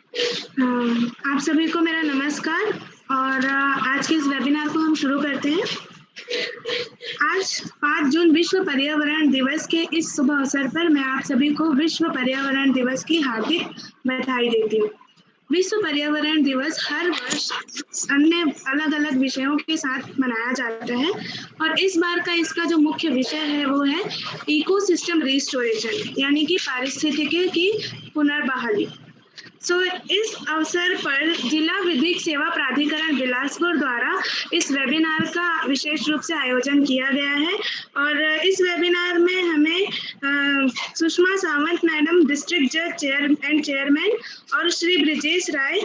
आप सभी को मेरा नमस्कार और आज के इस वेबिनार को हम शुरू करते हैं। आज 5 जून विश्व पर्यावरण दिवस के इस शुभ अवसर पर मैं आप सभी को विश्व पर्यावरण दिवस की हार्दिक बधाई देती हूँ। विश्व पर्यावरण दिवस हर वर्ष अन्य अलग-अलग विषयों के साथ मनाया जाता है और इस बार का इसका जो मुख्य विषय है वो है इकोसिस्टम रिस्टोरेशन यानी कि पारिस्थितिकी की पुनर्बहाली। इस अवसर पर जिला विधिक सेवा प्राधिकरण बिलासपुर द्वारा इस वेबिनार का विशेष रूप से आयोजन किया गया है और इस वेबिनार में हमें सुषमा सावंत मैडम डिस्ट्रिक्ट जज चेयरमैन और श्री ब्रिजेश राय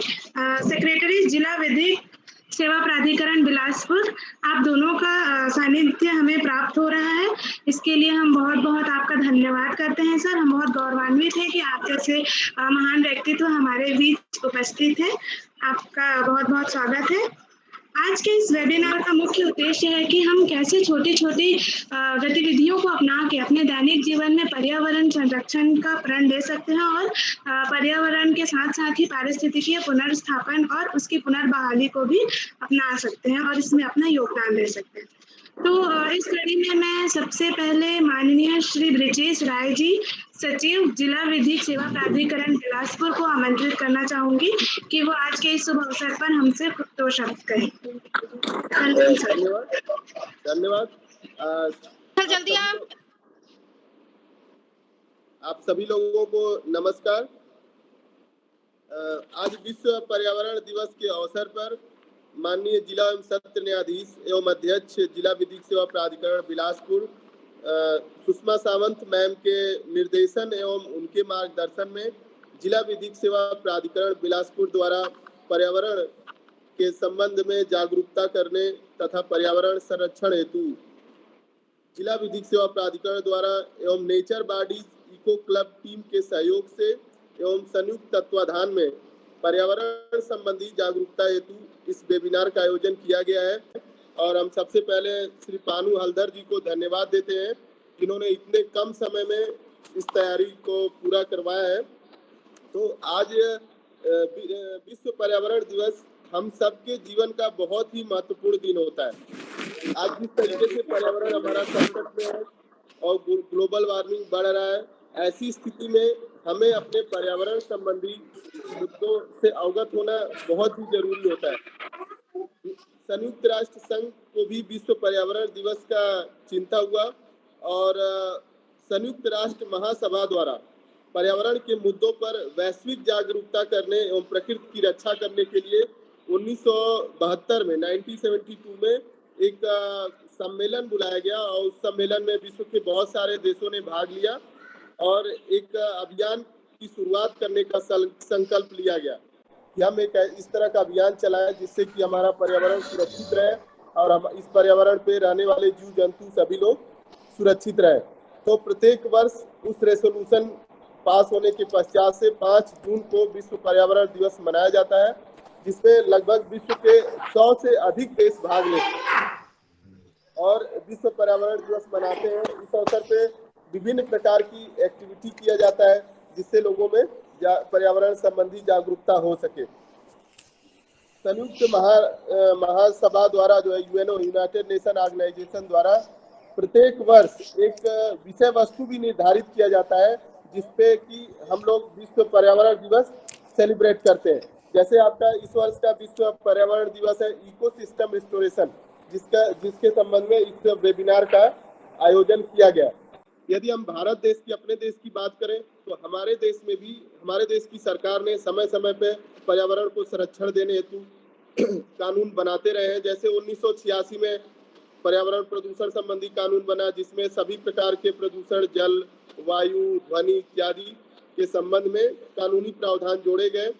सेक्रेटरी जिला विधिक सेवा प्राधिकरण बिलासपुर आप दोनों का सानिध्य हमें प्राप्त हो रहा है। इसके लिए हम बहुत-बहुत आपका धन्यवाद करते हैं सर। हम बहुत गौरवान्वित हैं कि आप जैसे महान व्यक्तित्व हमारे बीच उपस्थित हैं। आपका बहुत-बहुत स्वागत है। आज के इस वेबिनार का मुख्य उद्देश्य है कि हम कैसे छोटी-छोटी गतिविधियों को अपना के अपने दैनिक जीवन में पर्यावरण संरक्षण का प्रण ले सकते हैं और पर्यावरण के साथ-साथ ही पारिस्थितिकीय पुनर्स्थापन और उसकी पुनर्बहाली को भी अपना सकते हैं और इसमें अपना योगदान दे सकते हैं। तो इस कड़ी में मैं सबसे पहले माननीय श्री ब्रिजेश राय जी, सचिव जिला विधिक सेवा प्राधिकरण बिलासपुर को आमंत्रित करना चाहूंगी कि वो आज के इस शुभ अवसर पर हमसे 2 शब्द कहें। धन्यवाद धन्यवाद। आप सभी लोगों को नमस्कार। आज विश्व पर्यावरण दिवस के अवसर पर माननीय जिला एवं सत्र न्यायाधीश एवं अध्यक्ष जिला विधिक सेवा प्राधिकरण बिलासपुर सुषमा सावंत मैम के निर्देशन एवं उनके मार्गदर्शन में जिला विधिक सेवा प्राधिकरण बिलासपुर द्वारा पर्यावरण के संबंध में जागरूकता करने तथा पर्यावरण संरक्षण हेतु जिला विधिक सेवा प्राधिकरण द्वारा एवं nature bodies eco club team के सहयोग से एवं संयुक्त तत्वाधान में पर्यावरण संबंधी जागरूकता हेतु इस वेबिनार का आयोजन किया गया है और हम सबसे पहले श्री पानू हलधर जी को धन्यवाद देते हैं जिन्होंने इतने कम समय में इस तैयारी को पूरा करवाया है। तो आज विश्व पर्यावरण दिवस हम सबके जीवन का बहुत ही महत्वपूर्ण दिन होता है। आज जिस तरीके से पर्यावरण हमारा संकट में है और ग्लोबल वार्मिंग बढ़ रहा है, ऐसी स्थिति में हमें अपने पर्यावरण संबंधी मुद्दों से अवगत होना बहुत ही जरूरी होता है। संयुक्त राष्ट्र संघ को भी विश्व पर्यावरण दिवस का चिंता हुआ और संयुक्त राष्ट्र महासभा द्वारा पर्यावरण के मुद्दों पर वैश्विक जागरूकता करने एवं प्रकृति की रक्षा करने के लिए 1972 में 1972 में एक सम्मेलन बुलाया गया और उस सम्मेलन में विश्व के बहुत सारे देशों ने भाग लिया और एक अभियान की शुरुआत करने का संकल्प लिया गया कि हम एक इस तरह का अभियान चलाएं जिससे कि हमारा पर्यावरण सुरक्षित रहे और हम इस पर्यावरण पे रहने वाले जीव जंतु सभी लोग सुरक्षित रहे। तो प्रत्येक वर्ष उस रेजोल्यूशन पास होने के पश्चात से 5 जून को विश्व पर्यावरण दिवस मनाया जाता है जिसमें लगभग विश्व के 100 से अधिक देश भाग लेते हैं और विश्व पर्यावरण दिवस मनाते हैं। इस अवसर पे विभिन्न प्रकार की एक्टिविटी किया जाता है जिससे लोगों में पर्यावरण संबंधी जागरूकता हो सके। संयुक्त महासभा द्वारा जो है यूएनओ यूनाइटेड नेशन ऑर्गेनाइजेशन द्वारा प्रत्येक वर्ष एक विषय वस्तु भी निर्धारित किया जाता है जिसपे कि हम लोग विश्व पर्यावरण दिवस सेलिब्रेट करते हैं। जैसे आपका इस वर्ष का विश्व पर्यावरण दिवस है इकोसिस्टम रिस्टोरेशन जिसके संबंध में इस वेबिनार का आयोजन किया गया। यदि हम भारत देश की अपने देश की बात करें तो हमारे देश में भी हमारे देश की सरकार ने समय समय पे पर्यावरण को संरक्षण देने हेतु कानून बनाते रहे हैं। जैसे 1986 में पर्यावरण प्रदूषण संबंधी कानून बना जिसमें सभी प्रकार के प्रदूषण जल वायु ध्वनि इत्यादि के संबंध में कानूनी प्रावधान जोड़े गए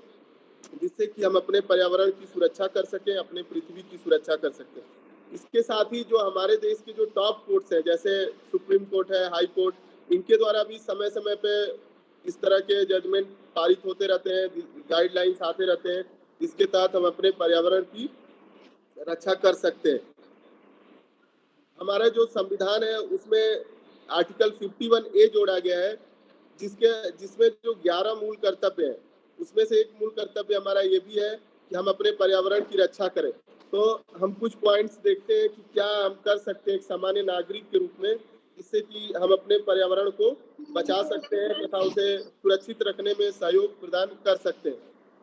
जिससे कि हम अपने पर्यावरण की सुरक्षा कर सकें, अपने पृथ्वी की सुरक्षा कर सकें। इसके साथ ही जो हमारे देश के जो टॉप कोर्ट्स हैं जैसे सुप्रीम कोर्ट है, हाई कोर्ट, इनके द्वारा भी समय समय पे इस तरह के जजमेंट पारित होते रहते हैं, गाइडलाइंस आते रहते हैं जिसके तहत हम अपने पर्यावरण की रक्षा कर सकते हैं। हमारा जो संविधान है उसमें आर्टिकल 51A जोड़ा गया है जिसमें जो 11 मूल कर्तव्य हैं उसमें से एक मूल कर्तव्य हमारा ये भी है कि हम अपने पर्यावरण की रक्षा करें। तो हम कुछ पॉइंट्स देखते हैं कि क्या हम कर सकते हैं एक सामान्य नागरिक के रूप में, जिससे कि हम अपने पर्यावरण को बचा सकते हैं तथा उसे सुरक्षित रखने में सहयोग प्रदान कर सकते हैं।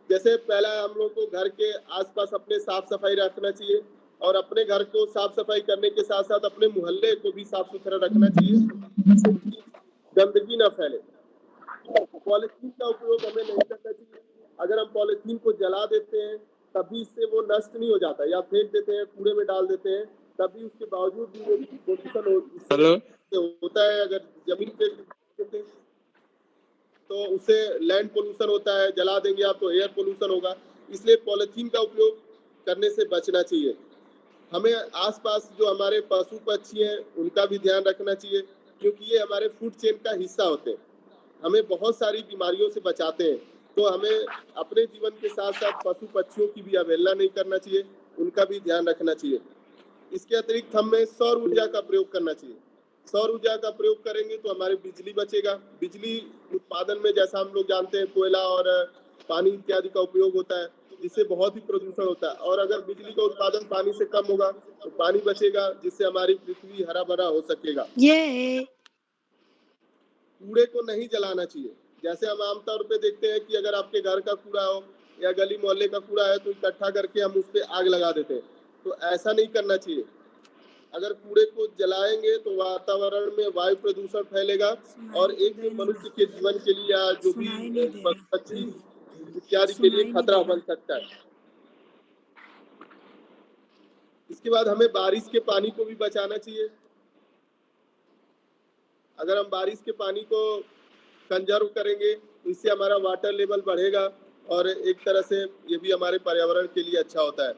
जैसे पहला हम लोग को घर के आसपास अपने साफ सफाई रखना चाहिए और अपने घर को साफ सफाई करने के साथ साथ अपने मोहल्ले को भी साफ सुथरा रखना चाहिए, जिससे कि गंदगी न फैले। पॉलीथीन का उपयोग हमें नहीं करना चाहिए। अगर हम पॉलीथीन को जला देते हैं तब भी इससे वो नष्ट नहीं हो जाता, या फेंक देते हैं, कूड़े में डाल देते हैं, तब भी उसके बावजूद भी वो पोल्यूशन होता है। अगर जमीन पे देते हैं, तो उससे लैंड पोल्यूशन होता है, जला देंगे आप तो एयर पोल्यूशन होगा। इसलिए पॉलीथीन का उपयोग करने से बचना चाहिए। हमें आसपास जो हमारे पशु पक्षी हैं उनका भी ध्यान रखना चाहिए, क्योंकि ये हमारे फूड चेन का हिस्सा होते हैं, हमें बहुत सारी बीमारियों से बचाते हैं। तो हमें अपने जीवन के साथ साथ पशु पक्षियों की भी अवहेलना नहीं करना चाहिए, उनका भी ध्यान रखना चाहिए। इसके अतिरिक्त हमें सौर ऊर्जा का प्रयोग करना चाहिए। सौर ऊर्जा का प्रयोग करेंगे तो हमारी बिजली बचेगा। बिजली उत्पादन में जैसा हम लोग जानते हैं कोयला और पानी इत्यादि का उपयोग होता है, जिससे बहुत ही प्रदूषण होता है। और अगर बिजली का उत्पादन पानी से कम होगा तो पानी बचेगा, जिससे हमारी पृथ्वी हरा भरा हो सकेगा। कूड़े को नहीं जलाना चाहिए। जैसे हम आमतौर पे देखते हैं कि अगर आपके घर का कूड़ा हो या गली मोहल्ले का कूड़ा है तो इकट्ठा करके हम उस पर आग लगा देते हैं, तो ऐसा नहीं करना चाहिए। अगर कूड़े को जलाएंगे तो वातावरण में वायु प्रदूषण फैलेगा और एक मनुष्य के जीवन के लिए या जो भी पक्षी इत्यादि के लिए खतरा बन सकता है। इसके बाद हमें बारिश के पानी को भी बचाना चाहिए। अगर हम बारिश के पानी को कंजर्व करेंगे तो इससे हमारा वाटर लेवल बढ़ेगा और एक तरह से ये भी हमारे पर्यावरण के लिए अच्छा होता है।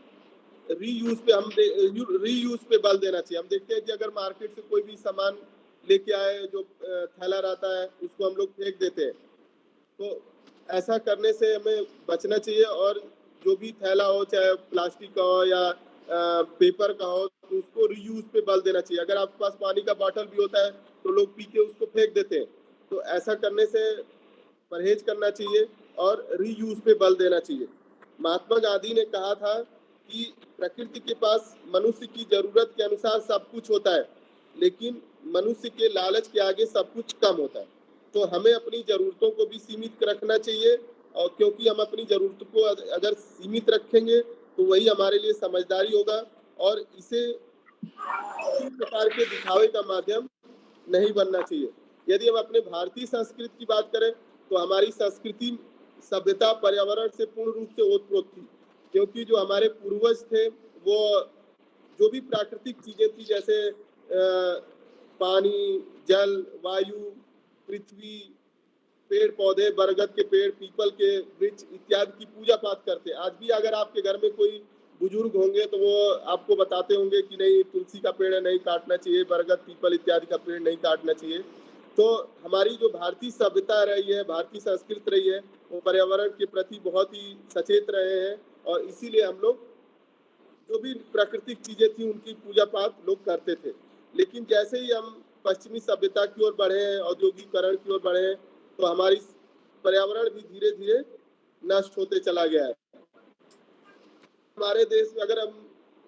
रीयूज पे बल देना चाहिए। हम देखते हैं कि अगर मार्केट से कोई भी सामान लेके आए जो थैला रहता है उसको हम लोग फेंक देते हैं, तो ऐसा करने से हमें बचना चाहिए। और जो भी थैला हो, चाहे प्लास्टिक का हो या पेपर का हो, तो उसको रीयूज पे बल देना चाहिए। अगर आपके पास पानी का बॉटल भी होता है तो लोग पी के उसको फेंक देते हैं, तो ऐसा करने से परहेज करना चाहिए और रीयूज पे बल देना चाहिए। महात्मा गांधी ने कहा था कि प्रकृति के पास मनुष्य की जरूरत के अनुसार सब कुछ होता है, लेकिन मनुष्य के लालच के आगे सब कुछ कम होता है। तो हमें अपनी जरूरतों को भी सीमित रखना चाहिए, और क्योंकि हम अपनी जरूरतों को अगर सीमित रखेंगे तो वही हमारे लिए समझदारी होगा और इसे किसी प्रकार के दिखावे का माध्यम नहीं बनना चाहिए। यदि हम अपने भारतीय संस्कृति की बात करें तो हमारी संस्कृति सभ्यता पर्यावरण से पूर्ण रूप से ओतप्रोत थी, क्योंकि जो हमारे पूर्वज थे वो जो भी प्राकृतिक चीजें थी, जैसे पानी, जल, वायु, पृथ्वी, पेड़ पौधे, बरगद के पेड़, पीपल के वृक्ष इत्यादि की पूजा पाठ करते हैं। आज भी अगर आपके घर में कोई बुजुर्ग होंगे तो वो आपको बताते होंगे कि नहीं, तुलसी का पेड़ नहीं काटना चाहिए, बरगद, पीपल इत्यादि का पेड़ नहीं काटना चाहिए। तो हमारी जो भारतीय सभ्यता रही है, भारतीय संस्कृति रही है, वो पर्यावरण के प्रति बहुत ही सचेत रहे हैं और इसीलिए हम लोग जो भी प्राकृतिक चीजें थी उनकी पूजा पाठ लोग करते थे। लेकिन जैसे ही हम पश्चिमी सभ्यता की ओर बढ़े हैं, औद्योगिकरण की ओर बढ़े हैं, तो हमारी पर्यावरण भी धीरे धीरे नष्ट होते चला गया है। हमारे देश में अगर हम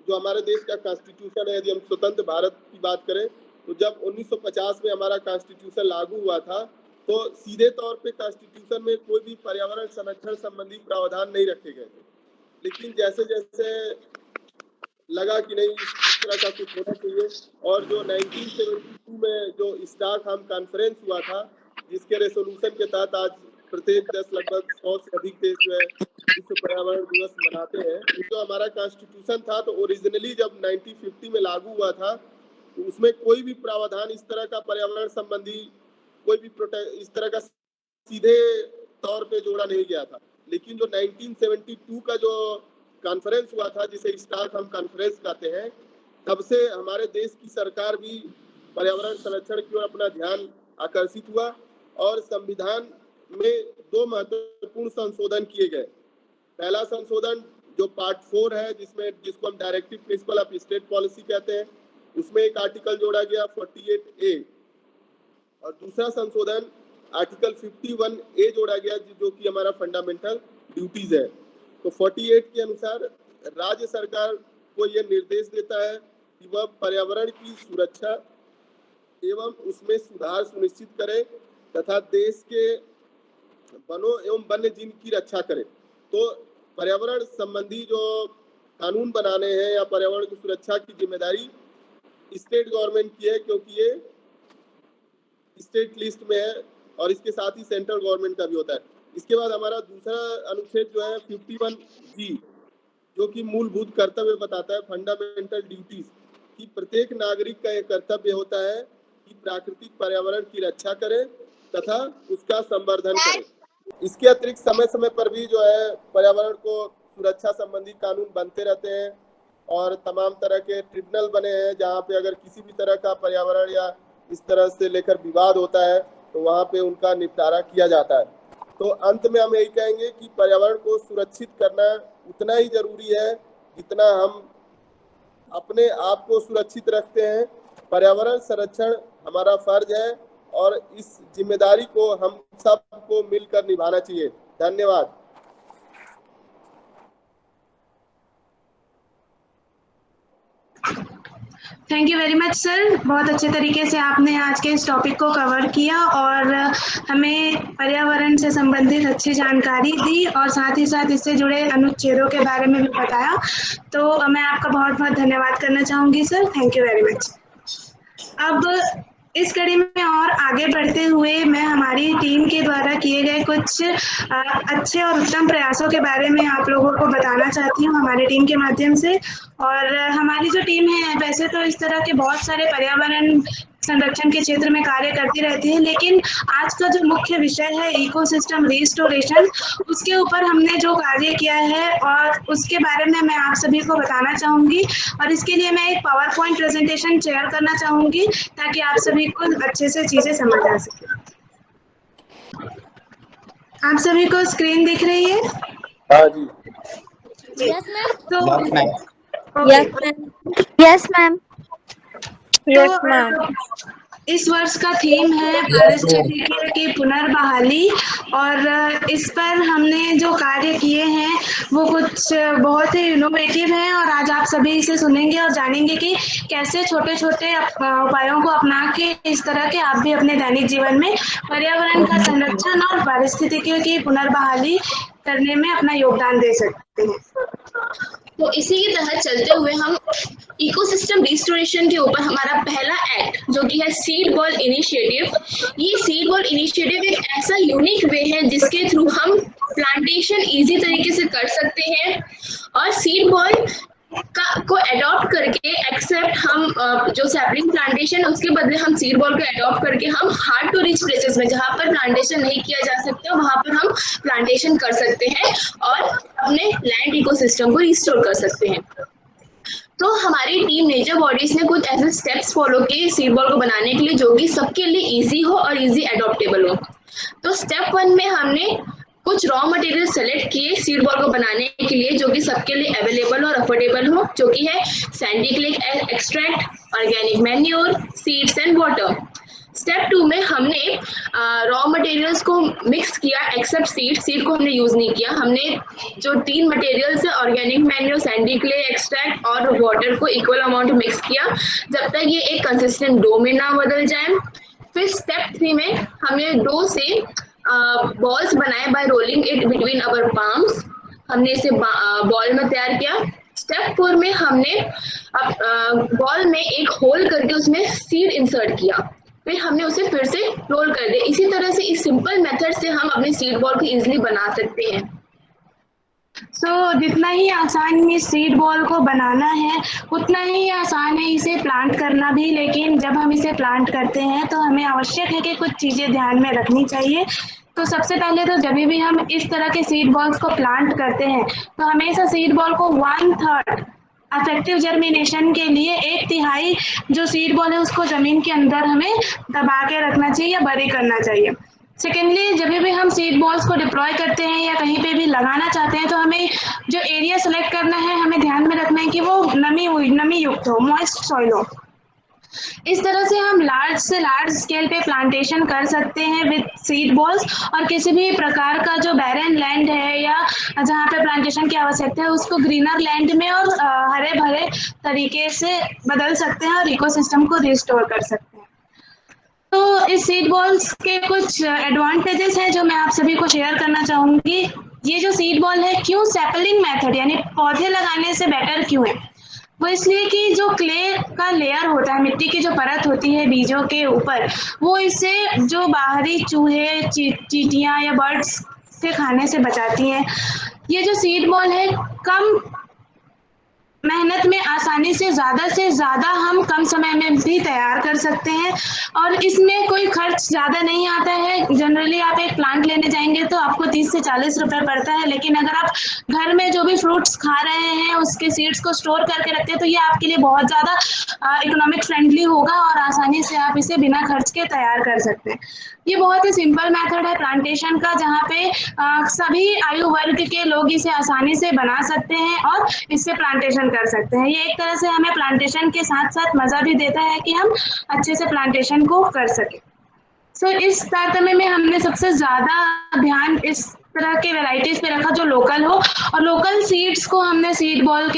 जो हमारे देश का कॉन्स्टिट्यूशन है, यदि हम स्वतंत्र भारत की बात करें तो जब 1950 में हमारा कॉन्स्टिट्यूशन लागू हुआ था तो सीधे तौर पे कॉन्स्टिट्यूशन में कोई भी पर्यावरण संरक्षण संबंधी प्रावधान नहीं रखे गए थे। लेकिन जैसे जैसे लगा कि नहीं, इस तरह का कुछ होना चाहिए, और जो 1972 में जो स्टॉकहोम कॉन्फ्रेंस हुआ था, जिसके रेजोल्यूशन के तहत आज प्रत्येक देश लगभग 100 से अधिक देश जो है विश्व पर्यावरण दिवस मनाते हैं। जो हमारा कॉन्स्टिट्यूशन था तो ओरिजिनली जब 1950 में लागू हुआ था तो उसमें कोई भी प्रावधान इस तरह का पर्यावरण संबंधी कोई भी इस तरह का सीधे तौर पे जोड़ा नहीं गया था। लेकिन जो 1972 का जो कॉन्फ्रेंस हुआ था, जिसे स्टॉकहोम कॉन्फ्रेंस कहते हैं, तब से हमारे देश की सरकार भी पर्यावरण संरक्षण की ओर अपना ध्यान आकर्षित हुआ और संविधान में 2 महत्वपूर्ण संशोधन किए गए। पहला संशोधन जो पार्ट 4 है, जिसको हम directive principle of state policy कहते हैं, उसमें एक आर्टिकल जोड़ा गया 48A। और दूसरा संशोधन आर्टिकल 51A जोड़ा गया जो कि हमारा फंडामेंटल ड्यूटीज है। तो 48 के अनुसार राज्य सरकार को यह निर्देश देता है कि वह पर्यावरण की सुरक्षा एवं उसमें सुधार सुनिश्चित करे तथा देश के वनों एवं वन्य जीव की रक्षा करे। तो पर्यावरण संबंधी जो कानून बनाने हैं या पर्यावरण की सुरक्षा की जिम्मेदारी स्टेट गवर्नमेंट की है, क्योंकि ये स्टेट लिस्ट में है और इसके साथ ही सेंट्रल गवर्नमेंट का भी होता है। इसके बाद हमारा दूसरा अनुच्छेद जो है 51G, जो कि मूलभूत कर्तव्य बताता है, फंडामेंटल ड्यूटीज, कि प्रत्येक नागरिक का यह कर्तव्य होता है कि प्राकृतिक पर्यावरण की रक्षा करे तथा उसका संवर्धन करे। इसके अतिरिक्त समय समय पर भी जो है पर्यावरण को सुरक्षा संबंधी कानून बनते रहते हैं और तमाम तरह के ट्रिब्यूनल बने हैं जहाँ पे अगर किसी भी तरह का पर्यावरण या इस तरह से लेकर विवाद होता है तो वहाँ पे उनका निपटारा किया जाता है। तो अंत में हम यही कहेंगे कि पर्यावरण को सुरक्षित करना उतना ही जरूरी है जितना हम अपने आप को सुरक्षित रखते हैं। पर्यावरण संरक्षण हमारा फर्ज है और इस जिम्मेदारी को हम सबको मिलकर निभाना चाहिए। धन्यवाद। Thank you very much sir, बहुत अच्छे तरीके से आपने आज के इस टॉपिक को कवर किया और हमें पर्यावरण से संबंधित अच्छी जानकारी दी और साथ ही साथ इससे जुड़े अनुच्छेदों के बारे में भी बताया। तो मैं आपका बहुत बहुत धन्यवाद करना चाहूँगी sir, thank you very much. अब इस कड़ी में और आगे बढ़ते हुए मैं हमारी टीम के द्वारा किए गए कुछ अच्छे और उत्तम प्रयासों के बारे में आप लोगों को बताना चाहती हूँ हमारी टीम के माध्यम से। और हमारी जो टीम है वैसे तो इस तरह के बहुत सारे पर्यावरण संरक्षण के क्षेत्र में कार्य करती रहती है, लेकिन आज का जो मुख्य विषय है इकोसिस्टम रिस्टोरेशन, उसके ऊपर हमने जो कार्य किया है और उसके बारे में मैं आप सभी को बताना चाहूँगी। और इसके लिए मैं एक पावर पॉइंट प्रेजेंटेशन शेयर करना चाहूँगी ताकि आप सभी को अच्छे से चीज़ें समझ आ सके। आप सभी को स्क्रीन दिख रही है? हाँ जी। Yes ma'am. तो यस मैम। Yes ma'am. इस वर्ष का थीम है पारिस्थितिकी की पुनर्बहाली और इस पर हमने जो कार्य किए हैं वो कुछ बहुत ही इनोवेटिव हैं और आज आप सभी इसे सुनेंगे और जानेंगे कि कैसे छोटे छोटे उपायों को अपना के इस तरह के आप भी अपने दैनिक जीवन में पर्यावरण का संरक्षण और पारिस्थितिकी की पुनर्बहाली करने में अपना योगदान दे सकते हैं। तो इसी के तहत चलते हुए हम इकोसिस्टम रिस्टोरेशन के ऊपर हमारा पहला एक्ट जो कि है सीड बॉल इनिशिएटिव, ये सीड बॉल इनिशिएटिव एक ऐसा यूनिक वे है जिसके थ्रू हम प्लांटेशन इजी तरीके से कर सकते हैं और सीड बॉल को अडॉप्ट करके एक्सेप्ट हम जो सैपलिंग प्लांटेशन है उसके बदले हम सीड बॉल को अडॉप्ट करके हम हार्ड टू रीच प्लेसेस में जहाँ पर प्लांटेशन नहीं किया जा सकता वहाँ पर हम प्लांटेशन कर सकते हैं और अपने लैंड इकोसिस्टम को रिस्टोर कर सकते हैं। तो हमारी टीम नेचर बॉडीज ने कुछ ऐसे स्टेप्स फॉलो किए सीड बॉल को बनाने के लिए जो कि सबके लिए इजी हो और इजी अडॉप्टेबल हो। तो स्टेप 1 में हमने कुछ रॉ मटेरियल सेलेक्ट किए सीड बॉल को बनाने के लिए जो कि सबके लिए अवेलेबल और अफोर्डेबल हो, जो कि है Sandy clay extract, organic manure, seeds and water. Step 2 में हमने रॉ मटेरियल्स को मिक्स किया एक्सेप्ट सीड को हमने यूज नहीं किया। हमने जो 3 मटेरियल्स है organic manure, Sandy clay extract और वाटर को इक्वल अमाउंट मिक्स किया जब तक ये एक कंसिस्टेंट डो में ना बदल जाए। फिर स्टेप 3 में हमने डो से बॉल्स बनाए bye rolling it between our palms, हमने इसे बॉल में तैयार किया। स्टेप 4 में हमने बॉल में एक होल करके उसमें सीड इंसर्ट किया, फिर हमने उसे फिर से रोल कर दिया। इसी तरह से इस सिंपल मेथड से हम अपने सीड बॉल को इजीली बना सकते हैं। जितना ही आसान इस सीड बॉल को बनाना है उतना ही आसान है इसे प्लांट करना भी, लेकिन जब हम इसे प्लांट करते हैं तो हमें आवश्यक है कि कुछ चीज़ें ध्यान में रखनी चाहिए। तो सबसे पहले तो जब भी हम इस तरह के सीड बॉल्स को प्लांट करते हैं तो हमेशा सीड बॉल को 1/3 इफेक्टिव जर्मिनेशन के लिए 1/3 जो सीड बॉल है उसको जमीन के अंदर हमें दबा के रखना चाहिए या बरी करना चाहिए। सेकेंडली, जब भी हम सीड बॉल्स को डिप्लॉय करते हैं या कहीं पे भी लगाना चाहते हैं तो हमें जो एरिया सेलेक्ट करना है हमें ध्यान में रखना है कि वो नमी युक्त हो, मॉइस्ट सॉइल हो। इस तरह से हम लार्ज से लार्ज स्केल पे प्लांटेशन कर सकते हैं विद सीड बॉल्स, और किसी भी प्रकार का जो बैरन लैंड है या जहाँ पे प्लांटेशन की आवश्यकता है उसको ग्रीनर लैंड में और हरे भरे तरीके से बदल सकते हैं और इकोसिस्टम को रिस्टोर कर सकते हैं। तो इस सीड बॉल्स के कुछ एडवांटेजेस हैं जो मैं आप सभी को शेयर करना चाहूंगी। ये जो सीड बॉल है क्यों सैपलिंग मेथड यानी पौधे लगाने से बेटर क्यों है, वो इसलिए कि जो क्ले का लेयर होता है, मिट्टी की जो परत होती है बीजों के ऊपर, वो इसे जो बाहरी चूहे, चींटियां या बर्ड्स के खाने से बचाती हैं। ये जो सीड बॉल है कम मेहनत में आसानी से ज़्यादा हम कम समय में भी तैयार कर सकते हैं, और इसमें कोई खर्च ज़्यादा नहीं आता है। जनरली आप एक प्लांट लेने जाएंगे तो आपको 30 से 40 रुपए पड़ता है, लेकिन अगर आप घर में जो भी फ्रूट्स खा रहे हैं उसके सीड्स को स्टोर करके रखते हैं तो ये आपके लिए बहुत ज़्यादा इकोनॉमिक फ्रेंडली होगा और आसानी से आप इसे बिना खर्च के तैयार कर सकते हैं। ये बहुत ही सिंपल मेथड है प्लांटेशन का, जहाँ पे सभी आयु वर्ग के लोग इसे आसानी से बना सकते हैं और इससे प्लांटेशन कर सकते हैं। ये एक तरह से हमें प्लांटेशन के साथ साथ मज़ा भी देता है कि हम अच्छे से प्लांटेशन को कर सकें। सो इस तारतम्य में हमने सबसे ज़्यादा ध्यान इस तरह के वैरायटीज़ पे रखा जो लोकल हो, और लोकल सीड्स को हमने सीड बॉल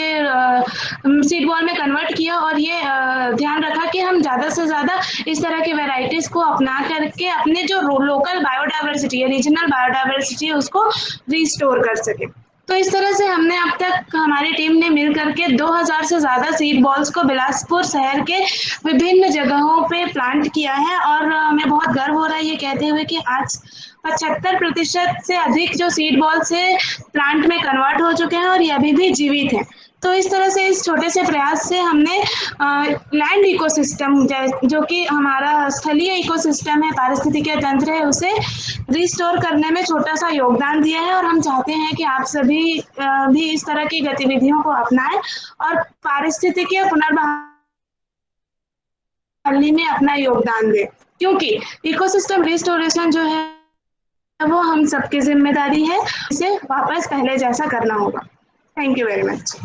में कन्वर्ट किया, और ये ध्यान रखा कि हम ज़्यादा से ज़्यादा इस तरह के वैरायटीज़ को अपना करके अपने जो लोकल बायोडाइवर्सिटी है, रीजनल बायोडाइवर्सिटी है, उसको रिस्टोर कर सके। तो इस तरह से हमने अब तक हमारी टीम ने मिल करके 2000 से ज़्यादा सीड बॉल्स को बिलासपुर शहर के विभिन्न जगहों पे प्लांट किया है, और हमें बहुत गर्व हो रहा है ये कहते हुए कि आज 75% से अधिक जो सीड बॉल से प्लांट में कन्वर्ट हो चुके हैं और ये अभी भी जीवित हैं। तो इस तरह से इस छोटे से प्रयास से हमने लैंड इकोसिस्टम जो कि हमारा स्थलीय इकोसिस्टम है, पारिस्थितिकीय तंत्र है, उसे रिस्टोर करने में छोटा सा योगदान दिया है, और हम चाहते हैं कि आप सभी भी इस तरह की गतिविधियों को अपनाएं और पारिस्थितिकीय पुनर्बहाली में अपना योगदान दें, क्योंकि इकोसिस्टम रिस्टोरेशन जो है वो हम सबकी जिम्मेदारी है, इसे वापस पहले जैसा करना होगा। Thank you very much.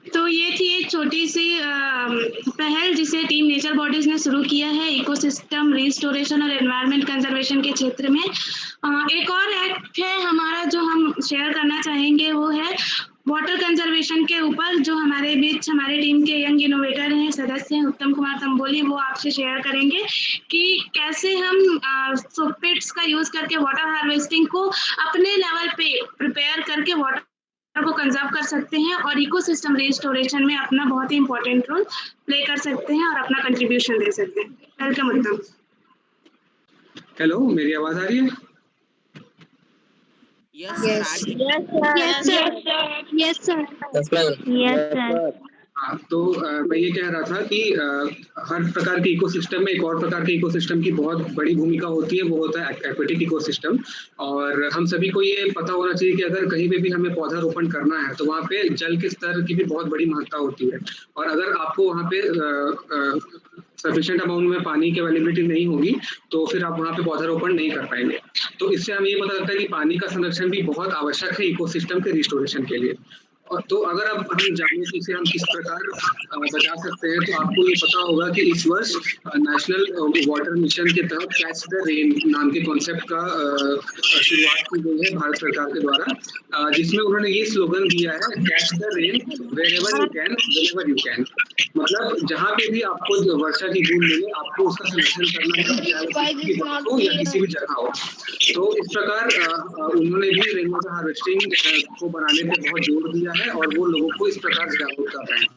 तो ये थी एक छोटी सी पहल जिसे टीम नेचर बॉडीज ने शुरू किया है इकोसिस्टम रिस्टोरेशन और एनवायरनमेंट कंजर्वेशन के क्षेत्र में। एक और एक्ट है हमारा जो हम शेयर करना चाहेंगे, वो है वाटर कंजर्वेशन के ऊपर, जो हमारे बीच हमारे टीम के यंग इनोवेटर हैं, सदस्य हैं उत्तम कुमार तंबोली, वो आपसे शेयर करेंगे कि कैसे हम पिट्स का यूज करके वाटर हार्वेस्टिंग को अपने लेवल पे प्रिपेयर करके वाटर को कंजर्व कर सकते हैं और इकोसिस्टम रिस्टोरेशन में अपना बहुत ही इंपॉर्टेंट रोल प्ले कर सकते हैं और अपना कंट्रीब्यूशन दे सकते हैं। वेलकम उत्तम। हेलो, मेरी आवाज आ रही है? हाँ, तो मैं ये कह रहा था कि हर प्रकार के इकोसिस्टम में एक और प्रकार के इकोसिस्टम की बहुत बड़ी भूमिका होती है, वो होता है एक्वेटिक इकोसिस्टम। और हम सभी को ये पता होना चाहिए कि अगर कहीं पे भी हमें पौधारोपण करना है तो वहाँ पे जल के स्तर की भी बहुत बड़ी महत्ता होती है, और अगर आपको वहाँ पे सफिशिएंट अमाउंट में पानी की अवेलेबिलिटी नहीं होगी तो फिर आप वहाँ पे पौधारोपण नहीं कर पाएंगे। तो इससे हमें ये पता लगता है कि पानी का संरक्षण भी बहुत आवश्यक है इकोसिस्टम के रिस्टोरेशन के लिए। और तो अगर अब हम जाने कि इसे हम किस प्रकार बचा सकते हैं, तो आपको ये पता होगा कि इस वर्ष नेशनल वाटर मिशन के तहत कैच द रेन नाम के कॉन्सेप्ट का शुरुआत की गई है भारत सरकार के द्वारा, जिसमें उन्होंने ये स्लोगन दिया है, catch the rain wherever you can whenever you can. मतलब जहाँ पे भी आपको वर्षा की बूंद मिले आपको उसका संरक्षण करना है, चाहे हो या किसी भी जगह हो। तो इस प्रकार उन्होंने भी रेन वाटर हार्वेस्टिंग को बनाने पे बहुत जोर दिया है और वो लोगों को इस प्रकार जागरूक कर रहे हैं।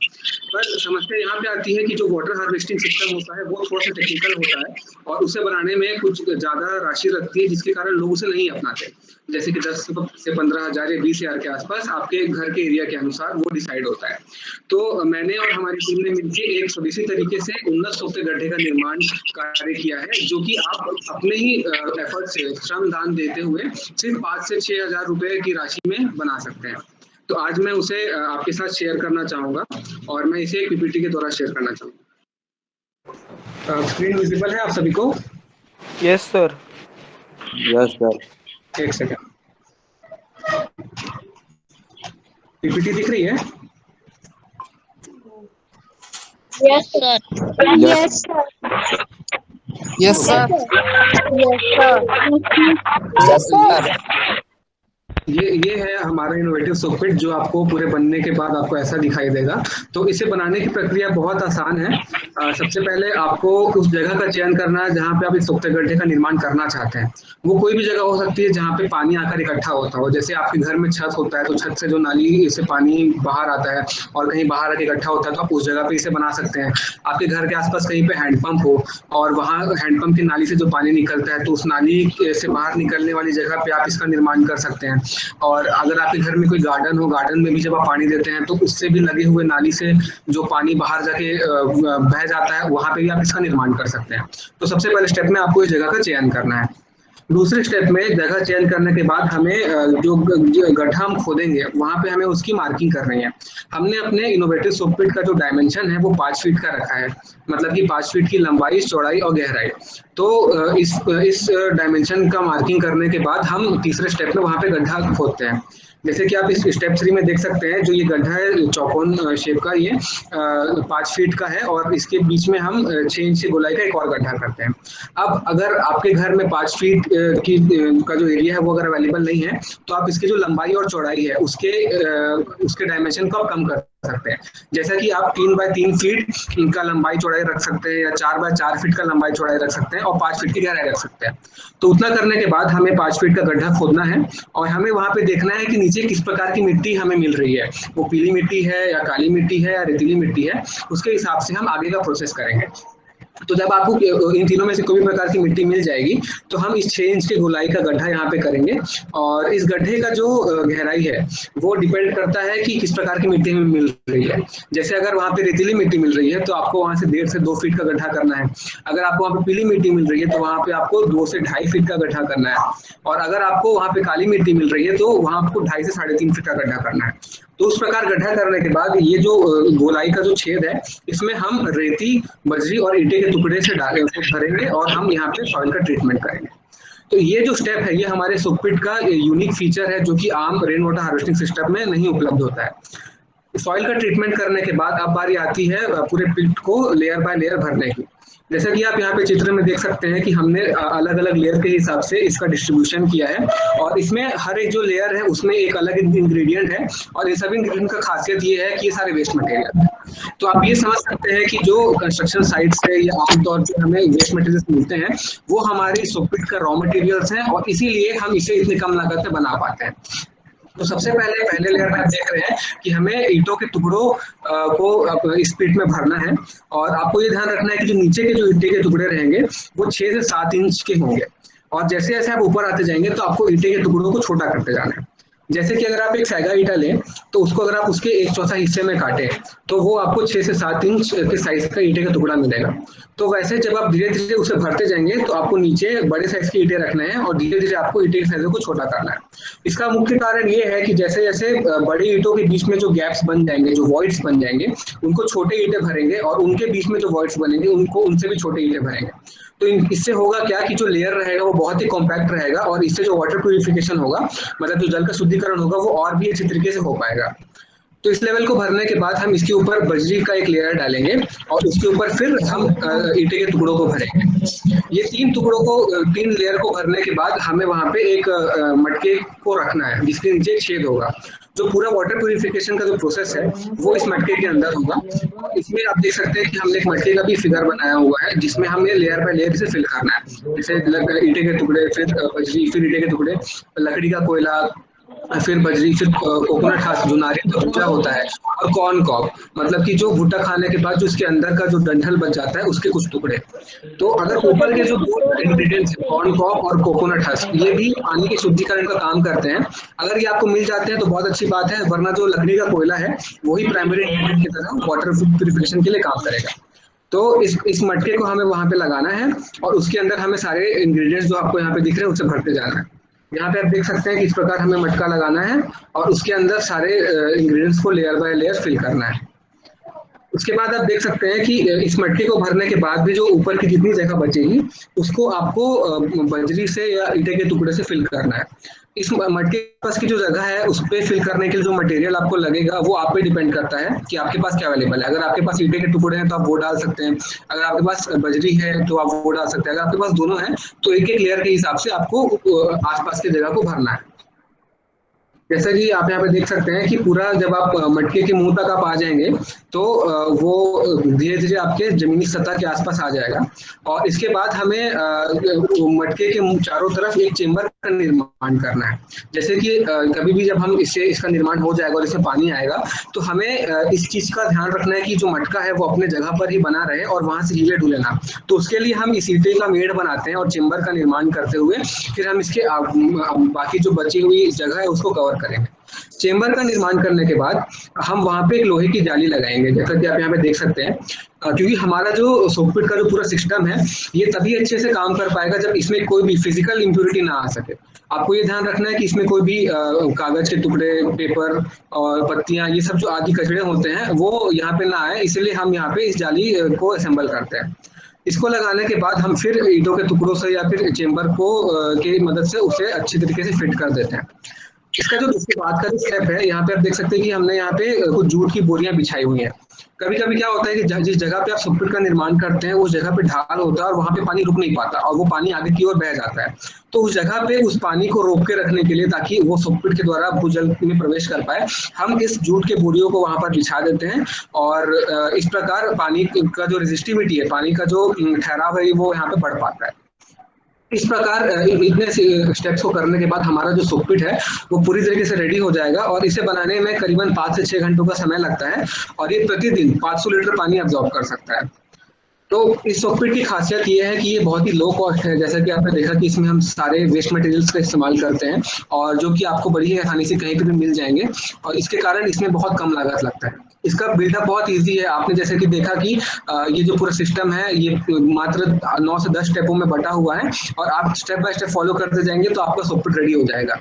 पर समस्या यहाँ पे आती है कि जो वाटर हार्वेस्टिंग सिस्टम होता है वो थोड़ा सा टेक्निकल होता है और उसे बनाने में कुछ ज्यादा राशि लगती है, जिसके कारण लोग उसे नहीं अपनाते। जैसे कि 10 से 15,000 या 20,000 के आसपास आपके घर के एरिया के अनुसार वो डिसाइड होता है। तो मैंने और हमारी टीम ने मिलकर एक स्वदेशी तरीके से उन्नत सोते गड्ढे का निर्माण कार्य किया है, जो कि आप अपने ही एफर्ट से श्रम दान देते हुए सिर्फ 5 से 6,000 रुपए की राशि में बना सकते हैं। तो आज मैं उसे आपके साथ शेयर करना चाहूंगा और मैं इसे एक पीपीटी के द्वारा शेयर करना चाहूंगा। स्क्रीन विजिबल है आप सभी को? Yes sir. Yes sir. एक सेकंड, पीपीटी दिख रही है? Yes, sir. Yes. Yes, sir. Yes, sir. ये है हमारा इनोवेटिव सोकपिट जो आपको पूरे बनने के बाद आपको ऐसा दिखाई देगा। तो इसे बनाने की प्रक्रिया बहुत आसान है। सबसे पहले आपको उस जगह का चयन करना है जहाँ पे आप इस सोखते गड्ढे का निर्माण करना चाहते हैं। वो कोई भी जगह हो सकती है जहाँ पे पानी आकर इकट्ठा होता हो। जैसे आपके घर में छत होता है तो छत से जो नाली से पानी बाहर आता है और कहीं बाहर आके इकट्ठा होता है तो आप उस जगह पे इसे बना सकते हैं। आपके घर के आसपास कहीं पे हैंडपंप हो और वहाँ हैंडपंप की नाली से जो पानी निकलता है तो उस नाली से बाहर निकलने वाली जगह पे आप इसका निर्माण कर सकते हैं। और अगर आपके घर में कोई गार्डन हो, गार्डन में भी जब आप पानी देते हैं तो उससे भी लगे हुए नाली से जो पानी बाहर जाके बह जाता है वहां पे भी आप इसका निर्माण कर सकते हैं। तो सबसे पहले स्टेप में आपको इस जगह का चयन करना है। दूसरे स्टेप में जगह चयन करने के बाद हमें जो गड्ढा हम खोदेंगे वहां पे हमें उसकी मार्किंग करनी है। हमने अपने इनोवेटिव सोकपिट का जो डायमेंशन है वो 5 फीट का रखा है, मतलब कि 5 फीट की लंबाई, चौड़ाई और गहराई। तो इस डायमेंशन का मार्किंग करने के बाद हम तीसरे स्टेप में वहां पे गड्ढा खोदते हैं। जैसे कि आप इस स्टेप 3 में देख सकते हैं, जो ये गड्ढा है चौकोन शेप का, ये 5 फीट का है और इसके बीच में हम 6 इंच की गोलाई का एक और गड्ढा करते हैं। अब अगर आपके घर में 5 फीट का जो एरिया है वो अगर अवेलेबल नहीं है तो आप इसकी जो लंबाई और चौड़ाई है उसके डायमेंशन को आप कम कर सकते हैं। जैसा कि आप 3 बाय 3 फीट का लंबाई चौड़ाई रख सकते हैं या 4 बाय 4 फीट का लंबाई चौड़ाई रख सकते हैं और 5 फीट की गहराई रख सकते हैं। तो उतना करने के बाद हमें 5 फीट का गड्ढा खोदना है और हमें वहां पे देखना है कि नीचे किस प्रकार की मिट्टी हमें मिल रही है। वो पीली मिट्टी है या काली मिट्टी है या रेतीली मिट्टी है, उसके हिसाब से हम आगे का प्रोसेस करेंगे। तो जब आपको इन तीनों में से कोई भी प्रकार की मिट्टी मिल जाएगी तो हम इस 6 इंच के गोलाई का गड्ढा यहाँ पे करेंगे। और इस गड्ढे का जो गहराई है वो डिपेंड करता है कि किस प्रकार की मिट्टी हमें मिल रही है। जैसे अगर वहाँ पे रेतीली मिट्टी मिल रही है तो आपको वहाँ से 1.5 से 2 फीट का गड्ढा करना है। अगर आपको वहाँ पे पीली मिट्टी मिल रही है तो वहाँ पे आपको 2 से 2.5 फीट का गड्ढा करना है। और अगर आपको वहाँ पे काली मिट्टी मिल रही है तो वहाँ आपको 2.5 से 3.5 फीट का गड्ढा करना है। तो उस प्रकार गड्ढा करने के बाद ये जो गोलाई का जो छेद है इसमें हम रेती, बजरी और ईंटे के टुकड़े से भरेंगे और हम यहाँ पे सॉइल का ट्रीटमेंट करेंगे। तो ये जो स्टेप है ये हमारे सोकपिट का यूनिक फीचर है जो कि आम रेन वाटर हार्वेस्टिंग सिस्टम में नहीं उपलब्ध होता है। सॉइल का ट्रीटमेंट करने के बाद अब बारी आती है पूरे पिट को लेयर बाय लेयर भरने की। जैसा कि आप यहाँ पे चित्र में देख सकते हैं कि हमने अलग अलग लेयर के हिसाब से इसका डिस्ट्रीब्यूशन किया है और इसमें हर एक जो लेयर है उसमें एक अलग इंग्रेडिएंट है और इन सभी इंग्रेडिएंट का खासियत ये है कि ये सारे वेस्ट मटेरियल है। तो आप ये समझ सकते हैं कि जो कंस्ट्रक्शन साइट से या आमतौर पर हमें वेस्ट मटेरियल मिलते हैं वो हमारी सोकपिट का रॉ मटेरियल्स हैं और इसीलिए हम इसे इतनी कम लागत में बना पाते हैं। तो सबसे पहले लेयर में देख रहे हैं कि हमें ईंटों के टुकड़ों को इस पिट में भरना है और आपको ये ध्यान रखना है कि जो नीचे के जो ईंटे के टुकड़े रहेंगे वो 6 से 7 इंच के होंगे और जैसे जैसे आप ऊपर आते जाएंगे तो आपको ईंटे के टुकड़ों को छोटा करते जाना है। जैसे कि अगर आप एक सैगा ईंटा लें तो उसको अगर आप उसके 1/4 हिस्से में काटें तो वो आपको 6 से 7 इंच के साइज का ईंटे का टुकड़ा मिलेगा। तो वैसे जब आप धीरे धीरे उसे भरते जाएंगे तो आपको नीचे बड़े साइज के ईंटे रखने हैं और धीरे धीरे आपको ईंटे के साइज को छोटा करना है। इसका मुख्य कारण ये है कि जैसे जैसे बड़ी ईंटों के बीच में जो गैप्स बन जाएंगे, जो वॉइड्स बन जाएंगे, उनको छोटे ईंटे भरेंगे और उनके बीच में जो वॉइड्स बनेंगे उनको उनसे भी छोटे ईंटे भरेंगे। तो इससे होगा क्या कि जो लेयर रहेगा वो बहुत ही कॉम्पैक्ट रहेगा और इससे जो वाटर प्यूरिफिकेशन होगा, मतलब जो जल का शुद्धिकरण होगा, वो और भी अच्छी तरीके से हो पाएगा। तो इस लेवल को भरने के बाद हम इसके ऊपर बजरी का एक लेयर डालेंगे और उसके ऊपर फिर हम ईंटे के टुकड़ों को भरेंगे। ये 3 लेयर को भरने के बाद हमें वहां पे एक मटके को रखना है जिसके नीचे एक छेद होगा। जो पूरा वाटर प्यूरिफिकेशन का जो प्रोसेस है वो इस मटके के अंदर होगा। इसमें आप देख सकते हैं कि हमने एक मटके का भी फिगर बनाया हुआ है जिसमें हमें लेयर बाय लेयर से फिल करना है। जैसे ईंटे के टुकड़े, फिर बजरी, फिर ईंटे के टुकड़े, लकड़ी का कोयला, फिर बजरी, फिर कोकोनट हस्क जो नारियल का भुजा होता है, और कॉर्न कॉब मतलब कि जो भुट्टा खाने के बाद जो इसके अंदर का जो डंठल बच जाता है उसके कुछ टुकड़े। तो अगर ऊपर के जो 2 इंग्रेडिएंट्स कॉर्न कॉब और कोकोनट हस्क ये भी पानी के शुद्धिकरण का काम करते हैं। अगर ये आपको मिल जाते हैं तो बहुत अच्छी बात है, वरना जो लकड़ी का कोयला है वही प्राइमरी इंग्रेडिएंट की तरह वाटर प्यूरिफिकेशन के लिए काम करेगा। तो इस मटके को हमें वहां पे लगाना है और उसके अंदर हमें सारे इंग्रेडिएंट्स जो आपको यहाँ पे दिख रहे हैं उसे भरते जाना है। यहाँ पे आप देख सकते हैं कि इस प्रकार हमें मटका लगाना है और उसके अंदर सारे इंग्रेडिएंट्स को लेयर बाय लेयर फिल करना है। उसके बाद आप देख सकते हैं कि इस मटके को भरने के बाद भी जो ऊपर की जितनी जगह बचेगी उसको आपको बजरी से या ईंटे के टुकड़े से फिल करना है। इस मटके के पास की जो जगह है उस पे फिल करने के लिए जो मटेरियल आपको लगेगा वो आप पे डिपेंड करता है कि आपके पास क्या अवेलेबल है। अगर आपके पास ईंटे के टुकड़े हैं तो आप वो डाल सकते हैं, अगर आपके पास बजरी है तो आप वो डाल सकते हैं, अगर आपके पास दोनों है तो एक एक लेयर के हिसाब से आपको आसपास की जगह को भरना है। जैसा कि आप यहाँ पे देख सकते हैं कि पूरा जब आप मटके के मुंह तक आप आ जाएंगे तो वो धीरे धीरे आपके जमीनी सतह के आसपास आ जाएगा। और इसके बाद हमें मटके के चारों तरफ एक चेम्बर का निर्माण करना है। जैसे कि कभी भी जब हम इसका निर्माण हो जाएगा और इसमें पानी आएगा तो हमें इस चीज का ध्यान रखना है कि जो मटका है वो अपने जगह पर ही बना रहे और वहां से हिले डुले ना। तो उसके लिए हम इस ईंटे का मेड़ बनाते हैं और चेम्बर का निर्माण करते हुए फिर हम इसके बाकी जो बची हुई जगह है उसको कवर करेंगे। चेम्बर का निर्माण करने के बाद हम वहां पे एक लोहे की जाली लगाएंगे, जैसा कि आप यहाँ पे देख सकते हैं, क्योंकि हमारा जो सोकपिट का जो पूरा सिस्टम है ये तभी अच्छे से काम कर पाएगा जब इसमें कोई भी फिजिकल इम्प्योरिटी ना आ सके। आपको ये ध्यान रखना है कि इसमें कोई भी कागज के टुकड़े, पेपर और पत्तियां, ये सब जो आदि कचरे होते हैं वो यहाँ पे ना आए, इसलिए हम यहाँ पे इस जाली को असेंबल करते हैं। इसको लगाने के बाद हम फिर ईंटों के टुकड़ों से या फिर चेम्बर को की मदद से उसे अच्छी तरीके से फिट कर देते हैं। इसका जो इसके बाद का जो स्टेप है, यहाँ पे आप देख सकते हैं कि हमने यहाँ पे कुछ जूट की बोरियां बिछाई हुई हैं। कभी कभी क्या होता है कि जिस जगह पे आप सोकपिट का निर्माण करते हैं उस जगह पे ढाल होता है और वहां पे पानी रुक नहीं पाता और वो पानी आगे की ओर बह जाता है। तो उस जगह पे उस पानी को रोक के रखने के लिए, ताकि वो सोकपिट के द्वारा भूजल में प्रवेश कर पाए, हम इस जूट के बोरियों को वहां पर बिछा देते हैं और इस प्रकार पानी का जो रेजिस्टिविटी है, पानी का जो ठहराव है, वो यहाँ पे बढ़ पाता है। इस प्रकार इतने स्टेप्स को करने के बाद हमारा जो सोकपिट है वो पूरी तरीके से रेडी हो जाएगा और इसे बनाने में करीबन 5 से 6 घंटों का समय लगता है और ये प्रतिदिन 500 लीटर पानी अब्जॉर्ब कर सकता है। तो इस सोकपिट की खासियत ये है कि ये बहुत ही लो कॉस्ट है, जैसा कि आपने देखा कि इसमें हम सारे वेस्ट मटेरियल्स का इस्तेमाल करते हैं और जो कि आपको बड़ी ही आसानी से कहीं पर भी मिल जाएंगे और इसके कारण इसमें बहुत कम लागत लगता है। इसका बिल्डअप बहुत इजी है। आपने जैसे कि देखा कि ये जो पूरा सिस्टम है ये मात्र 9 से 10 स्टेपों में बटा हुआ है और आप स्टेप बाय स्टेप फॉलो करते जाएंगे तो आपका सोकपिट रेडी हो जाएगा।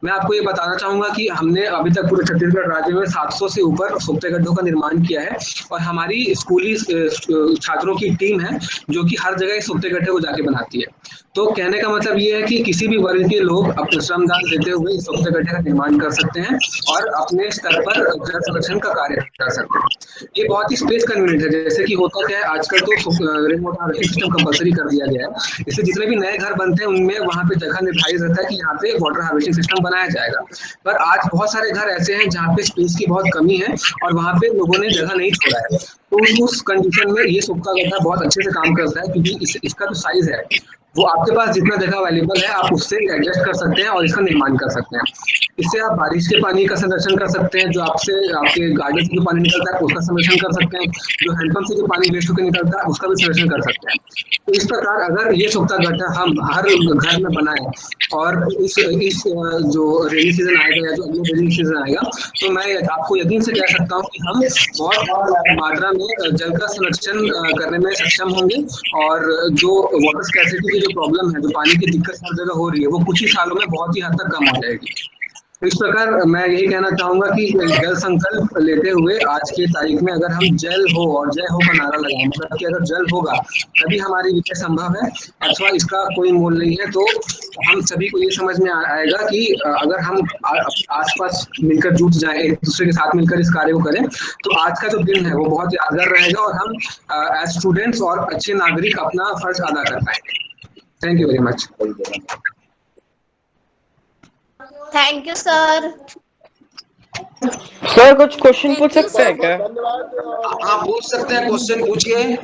मैं आपको ये बताना चाहूंगा कि हमने अभी तक पूरे छत्तीसगढ़ राज्य में 700 से ऊपर सोकते गड्ढों का निर्माण किया है और हमारी स्कूली छात्रों की टीम है जो कि हर जगह सोकते गड्ढे को जाके बनाती है। तो कहने का मतलब ये है कि किसी भी वर्ग के लोग अपने श्रमदान देते हुए इस सोकते गड्ढे का निर्माण कर सकते हैं और अपने स्तर पर जल संरक्षण का कार्य कर सकते हैं। ये बहुत ही स्पेस कन्वीनियंट है। जैसे कि होता क्या है, आजकल तो rain water harvesting system compulsory कर दिया गया है, इसलिए जितने भी नए घर बनते हैं उनमें वहां पे जगह निर्धारित रहता है कि यहाँ पे वाटर हार्वेस्टिंग सिस्टम बनाया जाएगा। पर आज बहुत सारे घर ऐसे हैं जहाँ पे स्पेस की बहुत कमी है और वहाँ पे लोगों ने जगह नहीं छोड़ा है। तो उस कंडीशन में ये सोकता गड्ढा बहुत अच्छे से काम करता है, क्योंकि इसका जो साइज है वो आपके पास जितना जगह अवेलेबल है आप उससे एडजस्ट कर सकते हैं और इसका निर्माण कर सकते हैं। इससे आप बारिश के पानी का संरक्षण कर सकते हैं, जो आपसे आपके गार्डन से जो पानी निकलता है उसका संरक्षण कर सकते हैं, जो हैंडपंप से जो पानी वेस्ट होकर निकलता है उसका भी संरक्षण कर सकते हैं। तो इस प्रकार अगर ये सोकता गड्ढा हम हर घर में बनाए और इस जो रेनी सीजन आएगा या जो अगले रेनी सीजन आएगा, तो मैं आपको यकीन से कह सकता हूँ कि हम बहुत मात्रा में जल का संरक्षण करने में सक्षम होंगे और जो वाटर स्कैर्सिटी की जो प्रॉब्लम है, जो पानी की दिक्कत हर जगह हो रही है, वो कुछ ही सालों में बहुत ही हद तक कम हो जाएगी। इस प्रकार मैं यही कहना चाहूंगा कि जल संकल्प लेते हुए आज की तारीख में अगर हम जल हो और जय हो का नारा लगाएं, मतलब कि अगर जल होगा तभी हमारी विजय संभव है अथवा इसका कोई मोल नहीं है, तो हम सभी को ये समझ में आएगा कि अगर हम आसपास मिलकर जुट जाएं, एक दूसरे के साथ मिलकर इस कार्य को करें, तो आज का जो दिन है वो बहुत यादगार रहेगा और हम एज स्टूडेंट्स और अच्छे नागरिक अपना फर्ज अदा कर पाएंगे। Thank you very much. Thank you sir. Sir कुछ क्वेश्चन पूछ सकते हैं क्या? धन्यवाद। हाँ पूछ सकते हैं, क्वेश्चन पूछिए।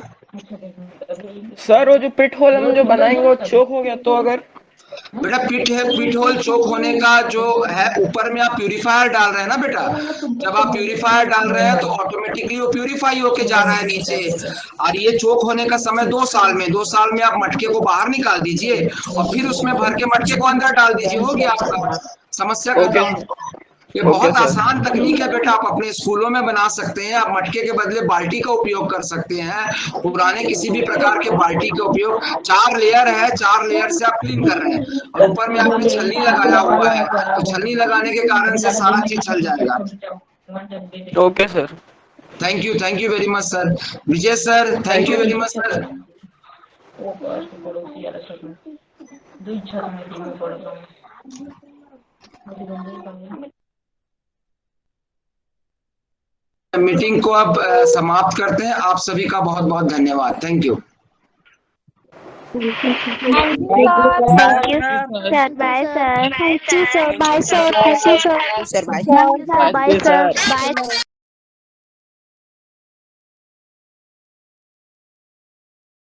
सर वो जो पिट होल हम जो बनाएंगे वो चोक हो गया तो अगर? बेटा पिट होल चोक होने का जो है, ऊपर में आप प्यूरिफायर डाल रहे हैं ना बेटा, जब आप प्यूरिफायर डाल रहे हैं तो ऑटोमेटिकली वो प्यूरिफाई होके जा रहा है नीचे। और ये चोक होने का समय 2 साल में, 2 साल में आप मटके को बाहर निकाल दीजिए और फिर उसमें भर के मटके को अंदर डाल दीजिए, हो गया आपका समस्या खत्म। ये बहुत आसान तकनीक है बेटा, आप अपने स्कूलों में बना सकते हैं। आप मटके के बदले बाल्टी का उपयोग कर सकते हैं, पुराने किसी भी प्रकार के बाल्टी का उपयोग। 4 लेयर है, 4 लेयर से आप क्लीन कर रहे हैं और ऊपर में आपने छलनी लगाया हुआ है, तो छलनी लगाने के कारण से सारा चीज छल जाएगा। Okay sir, thank you very much sir. Vijay sir, thank you very much sir. Meeting को अब समाप्त करते हैं। आप सभी का बहुत बहुत धन्यवाद। Thank you. Thank you, sir. Bye, sir. Thank you, sir. Bye, sir. Thank you, sir. Sir bye Bye, sir. Bye.